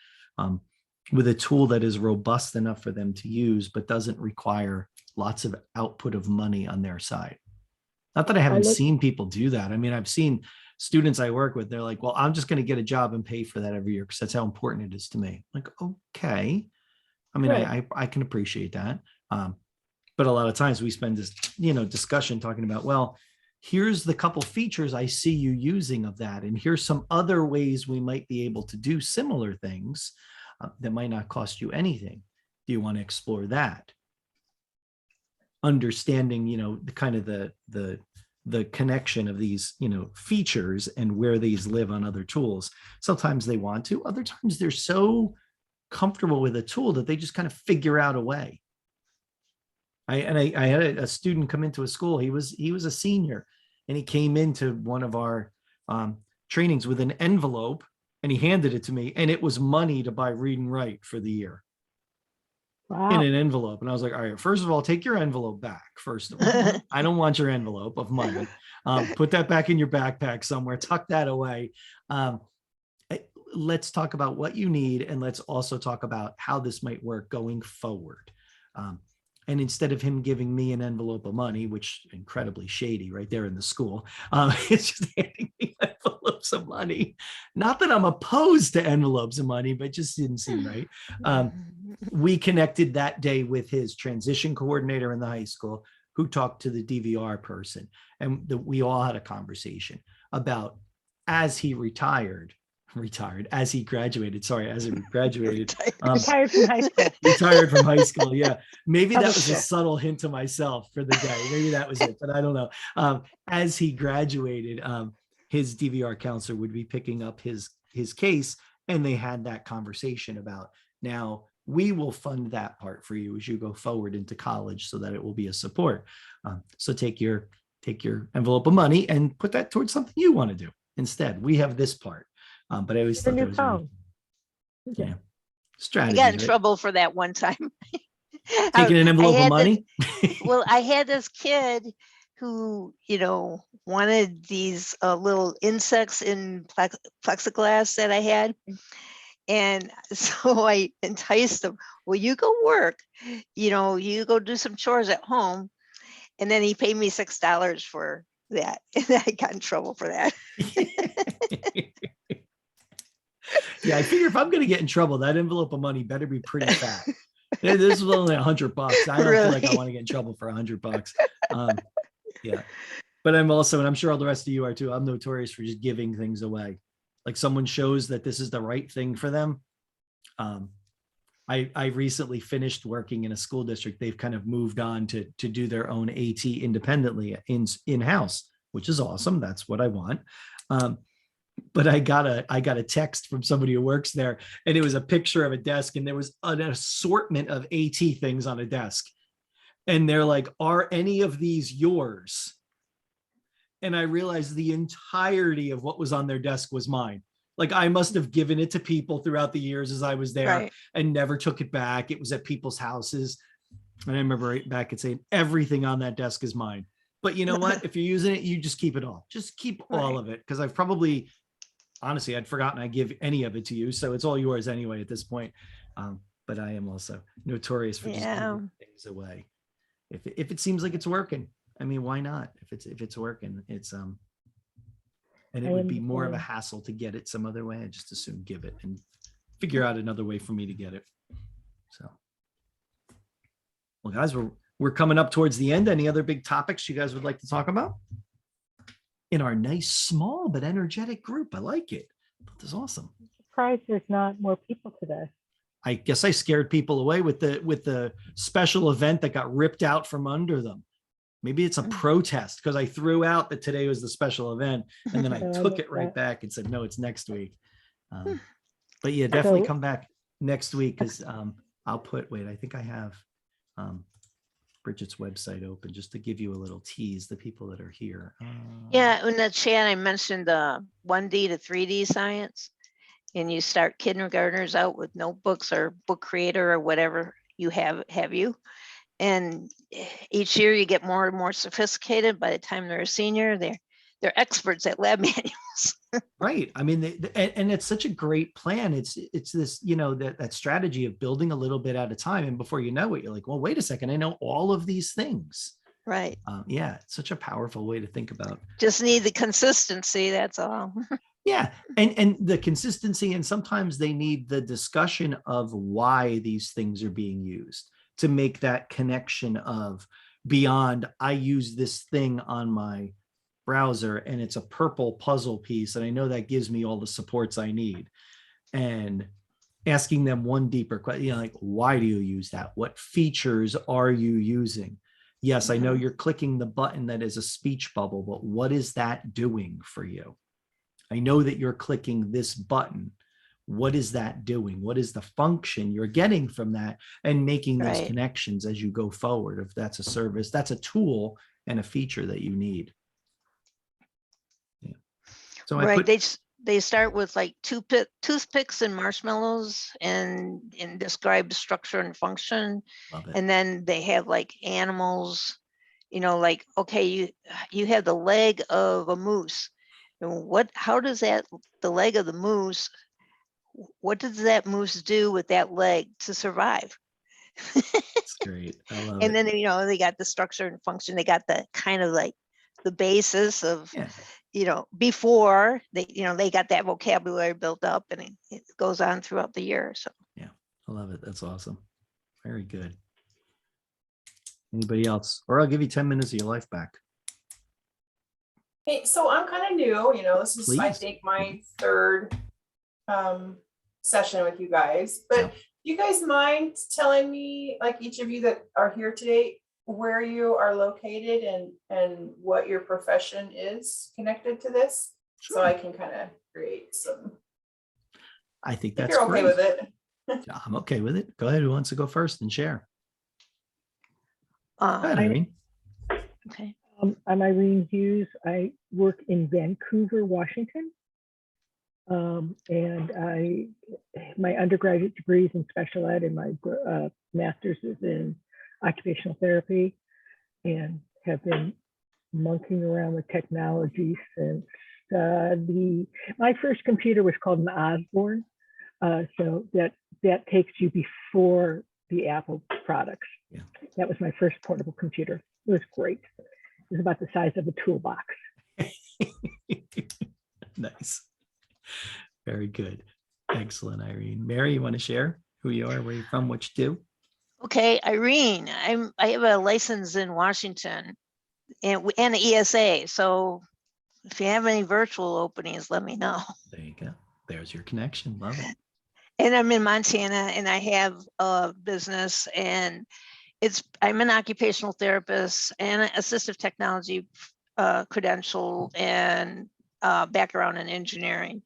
with a tool that is robust enough for them to use, but doesn't require lots of output of money on their side. Not that I haven't seen people do that. I mean, I've seen students I work with, they're like, well, I'm just going to get a job and pay for that every year because that's how important it is to me. Like, okay. I mean, right. I can appreciate that. But a lot of times we spend this, discussion talking about, well, here's the couple features I see you using of that. And here's some other ways we might be able to do similar things that might not cost you anything. Do you want to explore that? Understanding, the kind of the connection of these, features and where these live on other tools. Sometimes they want to, other times they're so comfortable with a tool that they just kind of figure out a way. I had a student come into a school. He was a senior, and he came into one of our trainings with an envelope, and he handed it to me, and it was money to buy Read and Write for the year. Wow. In an envelope. And I was like, all right, first of all, take your envelope back. First of all, I don't want your envelope of money. Put that back in your backpack somewhere, tuck that away. Let's talk about what you need, and let's also talk about how this might work going forward. And instead of him giving me an envelope of money, which incredibly shady right there in the school, it's just handing me envelopes of money. Not that I'm opposed to envelopes of money, but it just didn't seem right. We connected that day with his transition coordinator in the high school, who talked to the DVR person. And we all had a conversation about, as he graduated, retired from high school. Yeah. Maybe that was a subtle hint to myself for the day. Maybe that was it, but I don't know. As he graduated, his DVR counselor would be picking up his case, and they had that conversation about, now we will fund that part for you as you go forward into college so that it will be a support. So take your envelope of money and put that towards something you want to do instead. We have this part. But I always thought that was strategy. I got in trouble for that one time. Taking an envelope of money? Well, I had this kid who, wanted these little insects in plexiglass that I had. And so I enticed him, well, you go work, you go do some chores at home. And then he paid me $6 for that. And I got in trouble for that. Yeah, I figure if I'm going to get in trouble, that envelope of money better be pretty fat. This is only $100. I don't feel like I want to get in trouble for $100. Yeah, but I'm also, and I'm sure all the rest of you are too, I'm notorious for just giving things away. Like someone shows that this is the right thing for them. I recently finished working in a school district. They've kind of moved on to do their own AT independently in-house, which is awesome. That's what I want. But I got a text from somebody who works there, and it was a picture of a desk, and there was an assortment of AT things on a desk. And they're like, "Are any of these yours?" And I realized the entirety of what was on their desk was mine. Like I must have given it to people throughout the years as I was there Right. and never took it back. It was at people's houses. And I remember right back and saying, everything on that desk is mine. But you know what? If you're using it, you just keep it all. Just keep all Right. of it. Because I've probably, honestly, I'd forgotten I give any of it to you. So it's all yours anyway at this point. But I am also notorious for just Yeah. giving things away. If it seems like it's working, I mean, why not? If it's working, it's and it I would be more of a understand. hassle to get it some other way. I just assume give it and figure out another way for me to get it. So, well, guys, we're coming up towards the end. Any other big topics you guys would like to talk about in our nice, small but energetic group? I like it. This is awesome. Surprised there's not more people today. I guess I scared people away with the special event that got ripped out from under them. Maybe it's a protest because I threw out that today was the special event, and then I No, I took missed it right that. back and said, no, it's next week. But yeah, definitely So- come back next week because I'll put, wait, I think I have Bridget's website open just to give you a little tease, the people that are here. Yeah, in the chat, I mentioned 1D to 3D science. And you start kindergartners out with notebooks or book creator or whatever you have you. And each year you get more and more sophisticated. By the time they're a senior, they're experts at lab manuals. Right. I mean, and it's such a great plan. It's this, you know, that strategy of building a little bit at a time. And before you know it, you're like, well, wait a second, I know all of these things. Right. Yeah, it's such a powerful way to think about. Just need the consistency, that's all. Yeah, and the consistency, and sometimes they need the discussion of why these things are being used to make that connection of beyond, I use this thing on my browser and it's a purple puzzle piece, and I know that gives me all the supports I need. And asking them one deeper question, you know, like, why do you use that? What features are you using? Yes, I know you're clicking the button that is a speech bubble, but what is that doing for you? I know that you're clicking this button. What is that doing? What is the function you're getting from that? And making those Right. connections as you go forward. If that's a service, that's a tool and a feature that you need. Yeah. So I Right, put, they start with like toothpicks and marshmallows and describe structure and function. love it. And then they have like animals, you know, like, okay, you have the leg of a moose. And how does the leg of the moose, what does that moose do with that leg to survive? It's great. I love And it. then, you know, they got the structure and function. They got the kind of like the basis of, Yeah. you know, before they got that vocabulary built up, and it goes on throughout the year. So I love it. That's awesome. Very good. Anybody else? Or I'll give you 10 minutes of your life back. Hey, so I'm kind of new, you know, this is, I Please. think, my third session with you guys, but Yeah. do you guys mind telling me, like each of you that are here today, where you are located and what your profession is connected to this? So I can kind of create some, I think if that's you're okay great. with it. I'm okay with it. Go ahead. Who wants to go first and share? Go ahead, I- Irene. okay. I'm Irene Hughes. I work in Vancouver, Washington. And my undergraduate degree is in special ed, and my master's is in occupational therapy, and have been monkeying around with technology since my first computer was called an Osborne. So that takes you before the Apple products. Yeah. That was my first portable computer. It was great. It was about the size of a toolbox. Nice. Very good. Excellent, Irene. Mary, you want to share who you are, where you're from, what you do? Okay, Irene, I have a license in Washington and an ESA. So if you have any virtual openings, let me know. There you go. There's your connection. Love it. And I'm in Montana and I have a business, and I'm an occupational therapist and an assistive technology credential and background in engineering.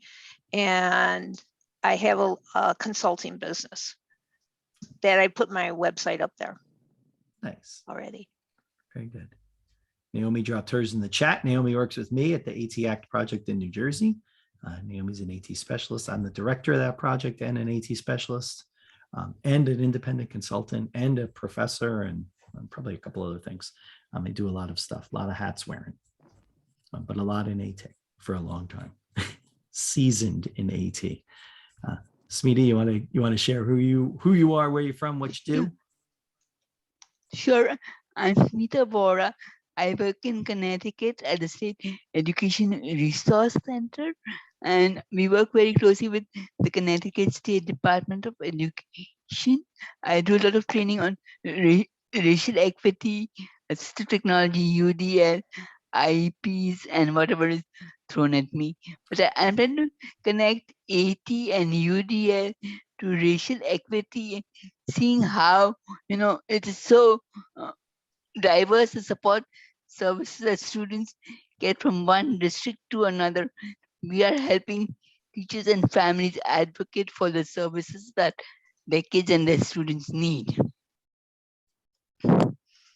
And I have a consulting business that I put my website up there Nice. already. Very good. Naomi dropped hers in the chat. Naomi works with me at the AT Act project in New Jersey. Naomi's an AT specialist. I'm the director of that project and an AT specialist, and an independent consultant and a professor, and probably a couple other things. I do a lot of stuff, a lot of hats wearing, but a lot in AT for a long time. Seasoned in AT. Smeety, you want to share who you are, where you're from, what you do? Sure, I'm Smita Bora. I work in Connecticut at the State Education Resource Center, and we work very closely with the Connecticut State Department of Education. I do a lot of training on racial equity, assistive technology, UDL, IEPs, and whatever is thrown at me. But I'm trying to connect AT and UDL to racial equity, seeing how, it is so diverse the support services that students get from one district to another. We are helping teachers and families advocate for the services that their kids and their students need.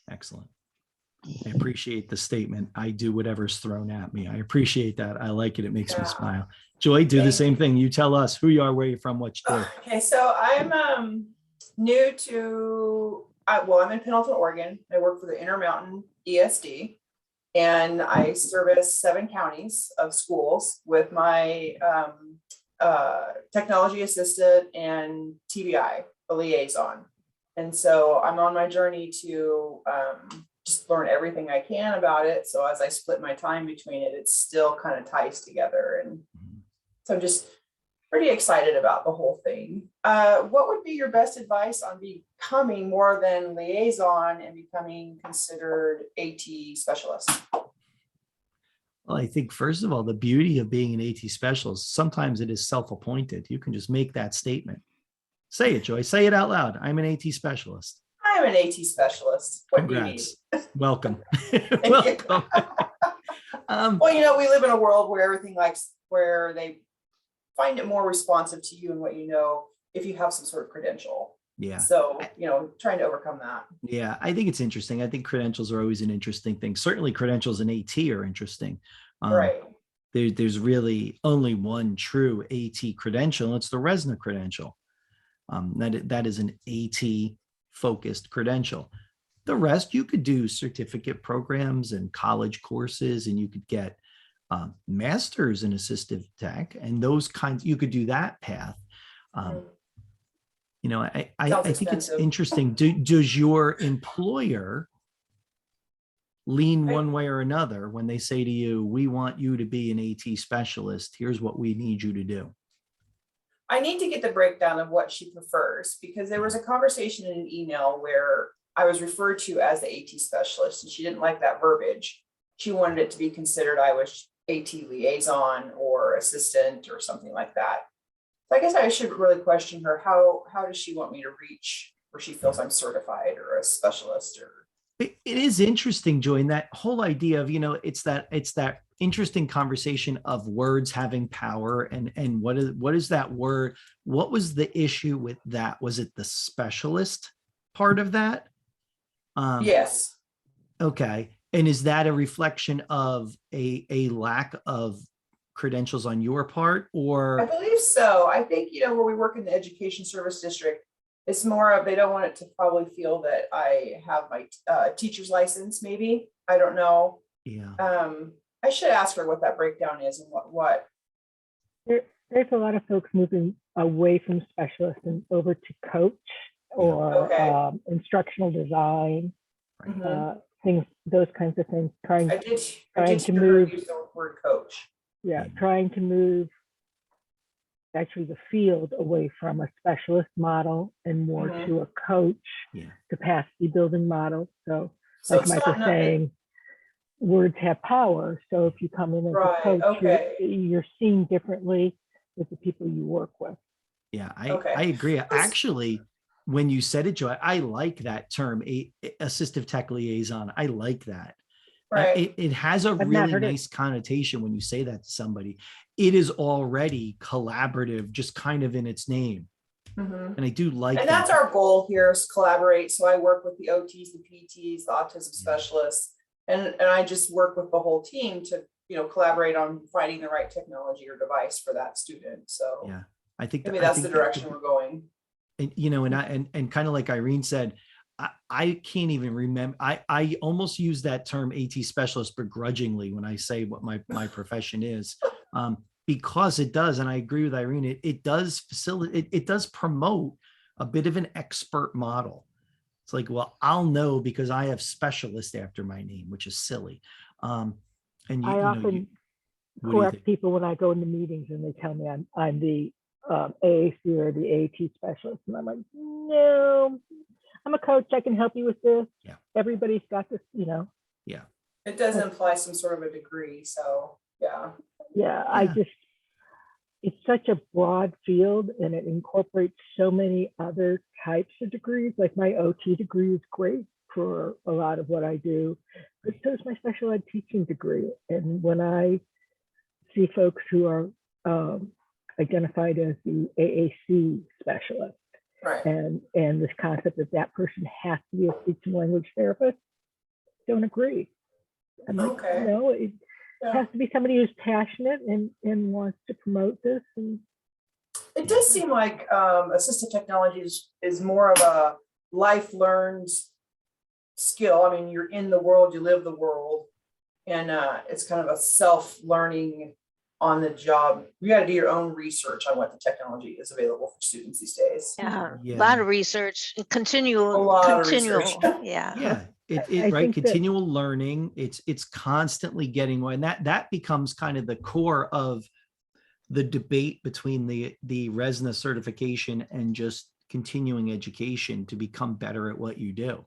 Excellent. I appreciate the statement. I do whatever's thrown at me. I appreciate that. I like it. It makes me Yeah. smile. Joy, do the Thank same thing. You tell us who you are, where you're from, what you do. Okay, so I'm new to, well, I'm in Pendleton, Oregon. I work for the Intermountain ESD, and I service 7 counties of schools with my technology assistant and TBI, a liaison. And so I'm on my journey to just learn everything I can about it. So as I split my time between it, it still kind of ties together. And so I'm just pretty excited about the whole thing. What would be your best advice on becoming more than liaison and becoming considered AT specialist? Well, I think first of all, the beauty of being an AT specialist, sometimes it is self-appointed. You can just make that statement. Say it, Joy. Say it out loud. I'm an AT specialist. I'm an AT specialist. What Congrats. do you need? Welcome. Welcome. Well, we live in a world where everything where they find it more responsive to you and what you know if you have some sort of credential. Yeah. So, trying to overcome that. Yeah, I think it's interesting. I think credentials are always an interesting thing. Certainly credentials in AT are interesting. Right. There's really only one true AT credential, and it's the RESNA credential. That is an AT focused credential. The rest, you could do certificate programs and college courses, and you could get masters in assistive tech, and those kinds, you could do that path. I think it's interesting. Does your employer lean one way or another when they say to you, we want you to be an AT specialist, here's what we need you to do? I need to get the breakdown of what she prefers, because there was a conversation in an email where I was referred to as the AT specialist, and she didn't like that verbiage. She wanted it to be considered I was AT liaison or assistant or something like that. So I guess I should really question her. How does she want me to reach where she feels I'm certified or a specialist? Or it is interesting, Joy, and that whole idea of, it's that interesting conversation of words having power, and what is that word? What was the issue with that? Was it the specialist part of that? yes. Okay. And is that a reflection of a lack of credentials on your part, or? I believe so. I think, where we work in the education service district, it's more of, they don't want it to probably feel that I have my teacher's license, maybe. I don't know. Yeah. I should ask her what that breakdown is and what. There's a lot of folks moving away from specialist and over to coach or Okay. Instructional design, Mhm. things, those kinds of things. I Trying did to hear her move. use the word coach. Trying to move actually the field away from a specialist model and more Mhm. to a coach Yeah. capacity building model. So So like it's Mike not was saying, words have power. So if you come in as Right, a coach, okay. you're seen differently with the people you work with. Yeah, Okay. I agree. Actually, when you said it, Joy, I like that term, assistive tech liaison. I like that. Right. It has a I've not really heard it. nice connotation when you say that to somebody. It is already collaborative, just kind of in its name. Mhm. And I do like And that. that's our goal here is collaborate. So I work with the OTs, the PTs, the autism Yeah. specialists, and I just work with the whole team to, collaborate on finding the right technology or device for that student. So Yeah. I think maybe I that's think the that direction we're going. and and kind of like Irene said, I can't even remember. I almost use that term AT specialist begrudgingly when I say what my profession is, because it does, and I agree with Irene. It does facilitate. It does promote a bit of an expert model. It's like, well, I'll know because I have specialist after my name, which is silly. And I often what do you correct think? people when I go into meetings and they tell me I'm the AAC or the AT specialist, and I'm like, no, I'm a coach. I can help you with this. Yeah. Everybody's got this, Yeah. It does imply some sort of a degree. So yeah. Yeah, Yeah. it's such a broad field and it incorporates so many other types of degrees. Like my OT degree is great for a lot of what I do, but so is my special ed teaching degree. And when I see folks who are identified as the AAC specialist, Right. and this concept that that person has to be a speech and language therapist, don't agree. I'm like, Okay. no, it Yeah. has to be somebody who's passionate and wants to promote this. And It does seem like assistive technology is more of a life learned skill. I mean, you're in the world, you live the world, and it's kind of a self-learning on the job. You got to do your own research on what the technology is available for students these days. Yeah, a Yeah. lot of research, and A lot of research. yeah. Yeah, I right. think that- Continual learning. It's constantly getting more, and that becomes kind of the core of the debate between the RESNA certification and just continuing education to become better at what you do.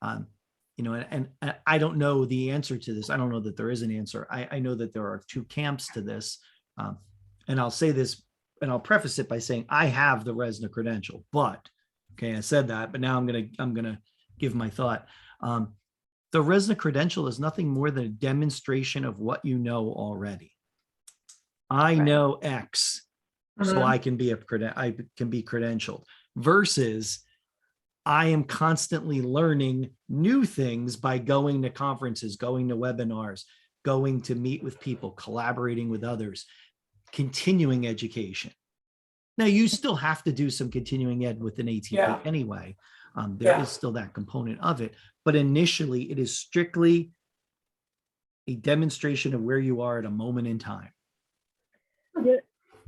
And I don't know the answer to this. I don't know that there is an answer. I know that there are two camps to this. And I'll say this, and I'll preface it by saying I have the RESNA credential, but okay, I said that, but now I'm gonna give my thought. The RESNA credential is nothing more than a demonstration of what you know already. I Right. know X, so Mhm. I can be credentialed, versus I am constantly learning new things by going to conferences, going to webinars, going to meet with people, collaborating with others, continuing education. Now, you still have to do some continuing ed with an ATP Yeah. anyway. There Yeah. is still that component of it, but initially it is strictly a demonstration of where you are at a moment in time.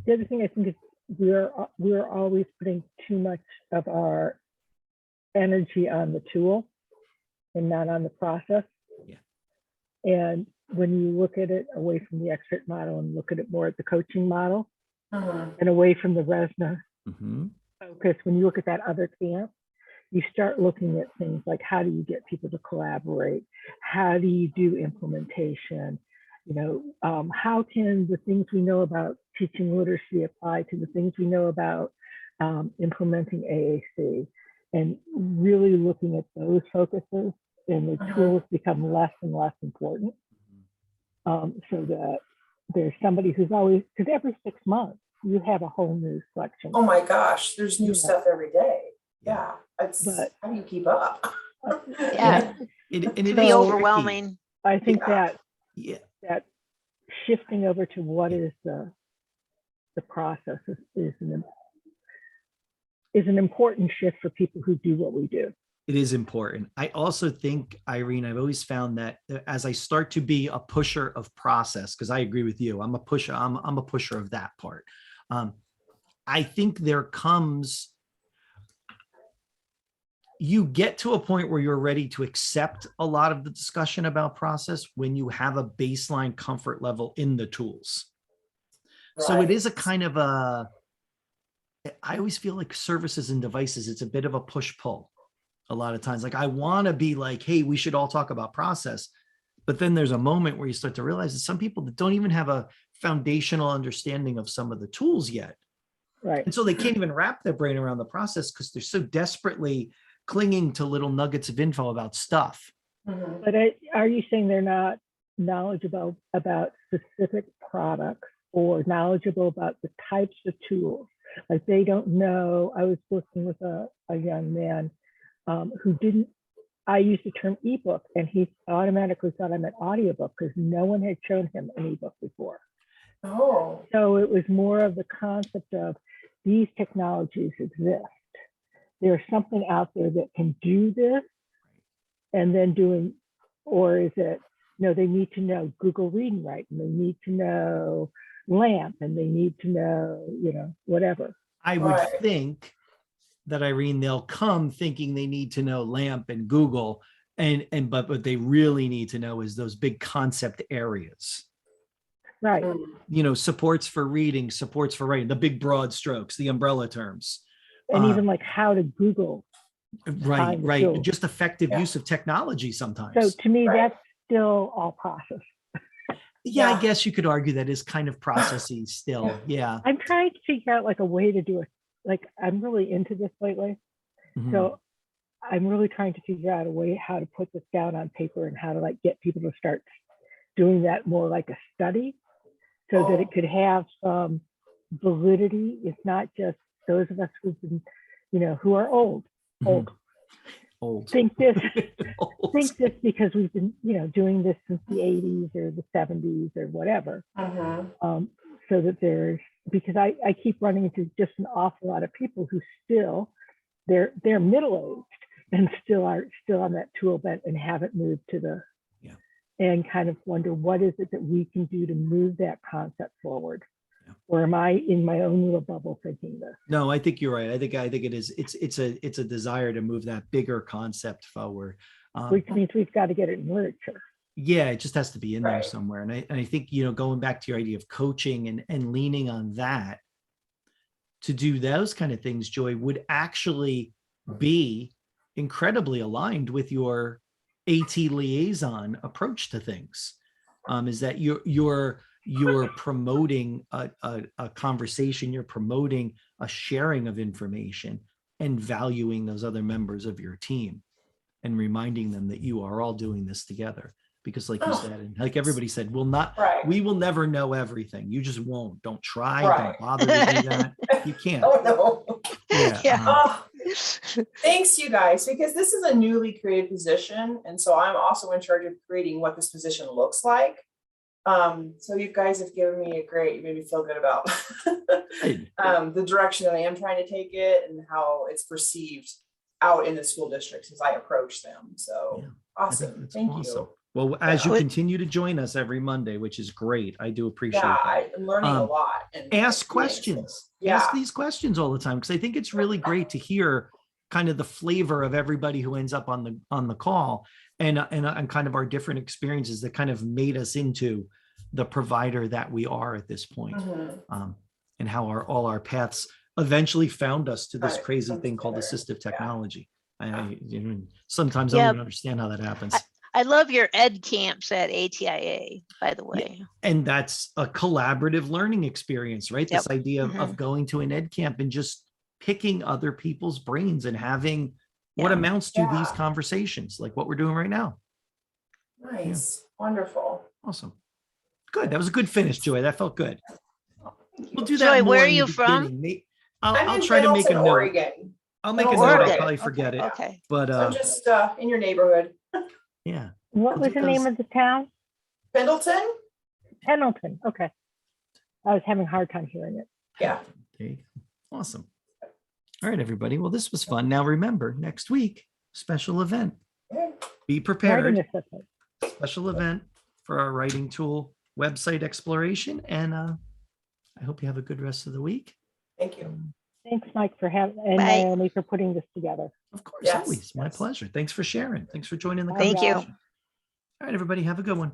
the other thing I think is we're always putting too much of our energy on the tool and not on the process. Yeah. And when you look at it away from the expert model and look at it more at the coaching model Mhm. and away from the RESNA Mhm. focus, when you look at that other camp, you start looking at things like how do you get people to collaborate? How do you do implementation? How can the things we know about teaching literacy apply to the things we know about implementing AAC? And really looking at those focuses, and the tools become less and less important. So that there's somebody who's always, because every 6 months you have a whole new selection. Oh my gosh, there's new Yeah. stuff every day. Yeah. But- How do you keep up? Yeah. And It it can be is tricky. overwhelming. I think Yeah. Yeah. that shifting over to what is the process is an important shift for people who do what we do. It is important. I also think, Irene, I've always found that as I start to be a pusher of process, because I agree with you, I'm a pusher. I'm a pusher of that part. I think there comes, you get to a point where you're ready to accept a lot of the discussion about process when you have a baseline comfort level in the tools. So it is a kind of I always feel like services and devices, it's a bit of a push-pull a lot of times. Like I want to be like, hey, we should all talk about process. But then there's a moment where you start to realize that some people that don't even have a foundational understanding of some of the tools yet Right. And so they can't even wrap their brain around the process because they're so desperately clinging to little nuggets of info about stuff. Mhm. But are you saying they're not knowledgeable about specific products or knowledgeable about the types of tools? Like they don't know. I was working with a young man who didn't, I used the term ebook and he automatically thought I meant audiobook because no one had shown him an ebook before. Oh, So it was more of the concept of these technologies exist. There's something out there that can do this and then doing, or is it, no, they need to know Google Read and Write and they need to know LAMP and they need to know, you know, whatever. I would Right. think that, Irene, they'll come thinking they need to know LAMP and Google, but what they really need to know is those big concept areas. Right. Mm. You know, supports for reading, supports for writing, the big broad strokes, the umbrella terms. And even like how to Google. Right, find the right. tool. Just effective Yeah. use of technology So sometimes. to me, Right. that's still all process. Yeah, I Yeah. guess you could argue that is kind of processy still. Yeah. I'm trying to figure out like a way to do it. Like I'm really into this lately. Mhm. So I'm really trying to figure out a way how to put this down on paper and how to like get people to start doing that more like a study so that Oh. it could have some validity. It's not just those of us who've been, you know, who are old, Mhm. Old. think this, Old. think this because we've been, you know, doing this since the 80s or the 70s or whatever. Mhm. So that there's, because I keep running into just an awful lot of people who still, they're middle-aged and still are on that tool belt and haven't moved to the, Yeah. and kind of wonder what is it that we can do to move that concept forward? Yeah. Or am I in my own little bubble thinking this? No, I think you're right. I think it is. It's a desire to move that bigger concept forward. Which means we've got to get it in literature. Yeah, it just has to be in there Right. somewhere. And I think, you know, going back to your idea of coaching and leaning on that to do those kind of things, Joy, would actually be incredibly aligned with your AT liaison approach to things. Is that you're promoting a conversation, you're promoting a sharing of information and valuing those other members of your team and reminding them that you are all doing this together. Because like you Oh. said, and like everybody said, Right. we will never know everything. You just won't. Don't try, Right. don't bother to do that. You can't. Oh, no. Yeah. Oh, thanks, you guys, because this is a newly created position. And so I'm also in charge of creating what this position looks like. So you guys have given me you made me feel good about Good. the direction that I am trying to take it and how it's perceived out in the school districts as I approach them. So Yeah, I think awesome. that's Thank awesome. you. Well, as you Yeah. continue to join us every Monday, which is great, I do appreciate Yeah, that. I'm learning a Um, lot. And Ask experiencing. questions. Yeah. Ask these questions all the time because I think it's really great to hear kind of the flavor of everybody who ends up on the call and kind of our different experiences that kind of made us into the provider that we are at this point. Mhm. And how all our paths eventually found us to this Right, crazy come thing called together. assistive Yeah. technology. Sometimes I Yeah. don't even understand how that happens. I love your ed camps at ATIA, by the way. And that's a collaborative learning experience, right? This idea of going to an ed camp and just picking other people's brains and having what Yeah. amounts to these Yeah. conversations, like what we're doing right now. Nice. Wonderful. Awesome. Good. That was a good finish, Joy. That felt good. We'll do that. Joy, where more are in the you from? beginning. I'm I'll in try to make a Pendleton, note. Oregon. I'll make a Pendleton, note. I'll Oregon. probably forget it. Okay. But So I'm just in your neighborhood. yeah. What We'll was do the name those- of the town? Pendleton? Pendleton. Okay. I was having a hard time hearing it. Yeah. There you go. Awesome. All right, everybody. Well, this was fun. Now remember, next week, special event. Yeah. Be Writing prepared. assistant. Special event for our writing tool website exploration. And I hope you have a good rest of the week. Thank you. Thanks, Mike, for having, and Bye. Naomi for putting this together. Of course, Yes, always my yes. pleasure. Thanks for sharing. Thanks for joining the Bye, Thank you. conversation. All right, everybody, have a good one.